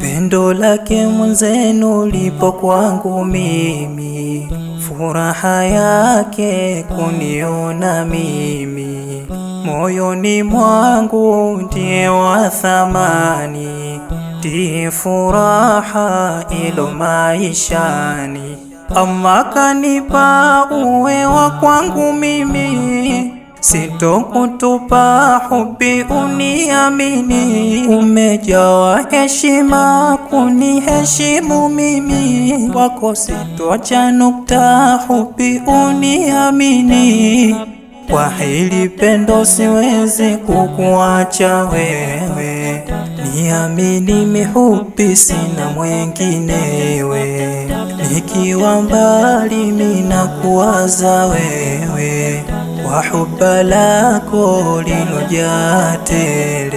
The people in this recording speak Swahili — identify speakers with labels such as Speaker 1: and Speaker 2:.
Speaker 1: pendo lake mwenzenu lipo kwangu mimi, furaha yake kuniona mimi, moyoni mwangu ndiye wa thamani, ndiye furaha ilo maishani. Allah kanipa uwe wa kwangu mimi, sitokutupa hubi uniamini. Umejawa heshima kuniheshimu mimi, wako sitoacha nukta hubi uniamini. Kwa hili pendo siwezi kukuacha wewe, niamini mihubi sina mwenginewe. Nikiwa mbali mina kuwaza wewe, kwa huba lako linojaa tele.